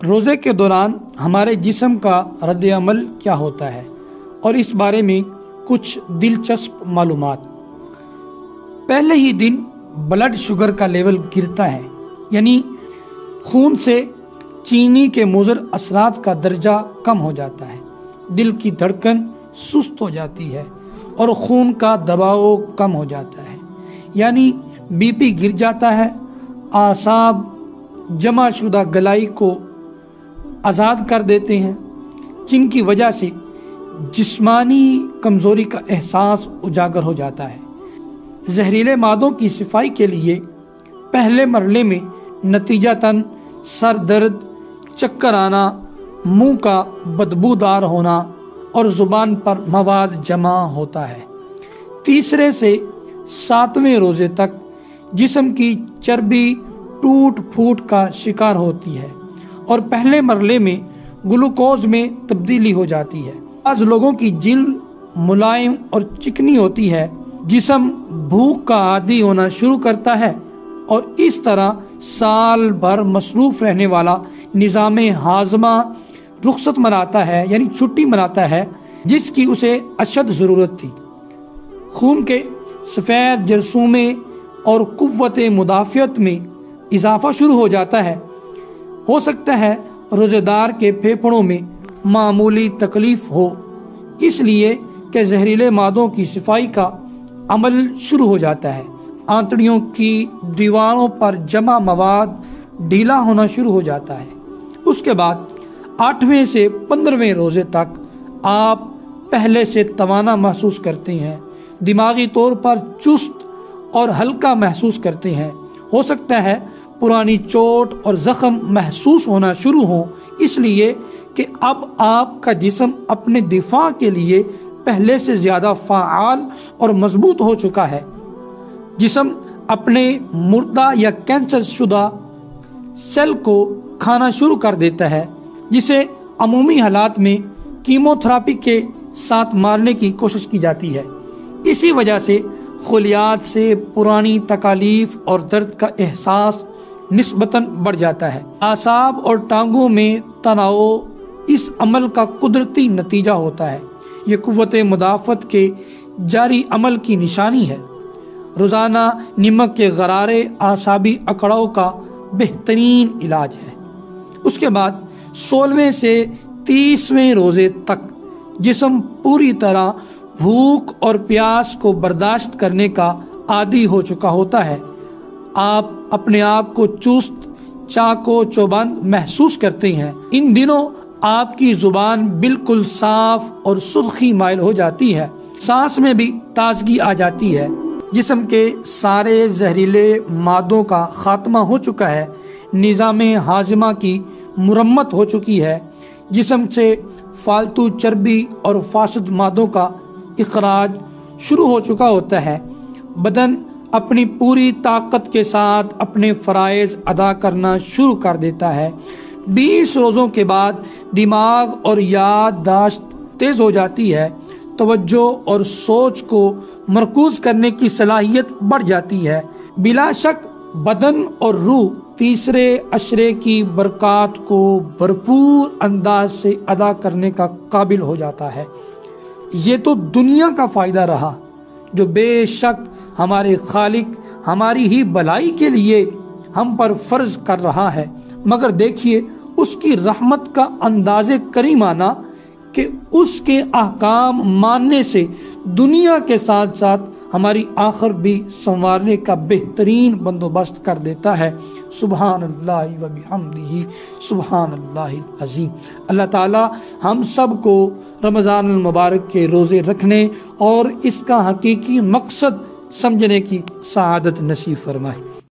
روزے کے دوران ہمارے جسم کا رد عمل کیا ہوتا ہے اور اس بارے میں کچھ دلچسپ معلومات۔ پہلے ہی دن بلڈ شوگر کا لیول گرتا ہے، یعنی خون سے چینی کے مضر اثرات کا درجہ کم ہو جاتا ہے، دل کی دھڑکن سست ہو جاتی ہے اور خون کا دباؤ کم ہو جاتا ہے، یعنی بی پی گر جاتا ہے، اعصاب جمع شدہ گلائی کو آزاد کر دیتے ہیں، جن کی وجہ سے جسمانی کمزوری کا احساس اجاگر ہو جاتا ہے۔ زہریلے مادوں کی صفائی کے لیے پہلے مرحلے میں نتیجتاً سر درد، چکر آنا، منہ کا بدبودار ہونا اور زبان پر مواد جمع ہوتا ہے۔ تیسرے سے 7ویں روزے تک جسم کی چربی ٹوٹ پھوٹ کا شکار ہوتی ہے اور پہلے مرحلے میں گلوکوز میں تبدیلی ہو جاتی ہے۔ بعض لوگوں کی جلد ملائم اور چکنی ہوتی ہے، جسم بھوک کا عادی ہونا شروع کرتا ہے اور اس طرح سال بھر مصروف رہنے والا نظام ہاضمہ رخصت مناتا ہے، یعنی چھٹی مناتا ہے، جس کی اسے اشد ضرورت تھی۔ خون کے سفید جرثومے اور قوت مدافعت میں اضافہ شروع ہو جاتا ہے۔ ہو سکتا ہے روزے دار کے پھیپھڑوں میں معمولی تکلیف ہو، اس لیے کہ زہریلے مادوں کی صفائی کا عمل شروع ہو جاتا ہے۔ آنتڑیوں کی دیواروں پر جمع مواد ڈھیلا ہونا شروع ہو جاتا ہے۔ اس کے بعد 8ویں سے 15ویں روزے تک آپ پہلے سے توانا محسوس کرتے ہیں، دماغی طور پر چست اور ہلکا محسوس کرتے ہیں۔ ہو سکتا ہے پرانی چوٹ اور زخم محسوس ہونا شروع ہوں، اس لیے کہ اب آپ کا جسم اپنے دفاع کے لیے پہلے سے زیادہ فعال اور مضبوط ہو چکا ہے۔ جسم اپنے مردہ یا کینسر شدہ سیل کو کھانا شروع کر دیتا ہے، جسے عمومی حالات میں کیمو تھراپی کے ساتھ مارنے کی کوشش کی جاتی ہے۔ اسی وجہ سے خلیات سے پرانی تکالیف اور درد کا احساس نسبتاً بڑھ جاتا ہے۔ اعصاب اور ٹانگوں میں تناؤ اس عمل کا قدرتی نتیجہ ہوتا ہے۔ یہ قوت مدافعت کے جاری عمل کی نشانی ہے۔ روزانہ نمک کے غرارے اعصابی اکڑاؤ کا بہترین علاج ہے۔ اس کے بعد 16ویں سے 30ویں روزے تک جسم پوری طرح بھوک اور پیاس کو برداشت کرنے کا عادی ہو چکا ہوتا ہے۔ آپ اپنے آپ کو چست، چاق و چوبند محسوس کرتے ہیں۔ ان دنوں آپ کی زبان بالکل صاف اور سرخی مائل ہو جاتی ہے، سانس میں بھی تازگی آ جاتی ہے، جسم کے سارے زہریلے مادوں کا خاتمہ ہو چکا ہے، نظام ہاضمہ کی مرمت ہو چکی ہے، جسم سے فالتو چربی اور فاسد مادوں کا اخراج شروع ہو چکا ہوتا ہے، بدن اپنی پوری طاقت کے ساتھ اپنے فرائض ادا کرنا شروع کر دیتا ہے۔ 20 روزوں کے بعد دماغ اور یادداشت تیز ہو جاتی ہے، توجہ اور سوچ کو مرکوز کرنے کی صلاحیت بڑھ جاتی ہے۔ بلا شک بدن اور روح تیسرے عشرے کی برکات کو بھرپور انداز سے ادا کرنے کا قابل ہو جاتا ہے۔ یہ تو دنیا کا فائدہ رہا جو بے شک ہمارے خالق ہماری ہی بھلائی کے لیے ہم پر فرض کر رہا ہے، مگر دیکھیے اس کی رحمت کا انداز کریمانہ کہ اس کے احکام ماننے سے دنیا کے ساتھ ساتھ ہماری آخر بھی سنوارنے کا بہترین بندوبست کر دیتا ہے۔ سبحان اللہ و بحمدہ، سبحان اللہ العظیم۔ اللہ تعالی ہم سب کو رمضان المبارک کے روزے رکھنے اور اس کا حقیقی مقصد سمجھنے کی سعادت نصیب فرمائے۔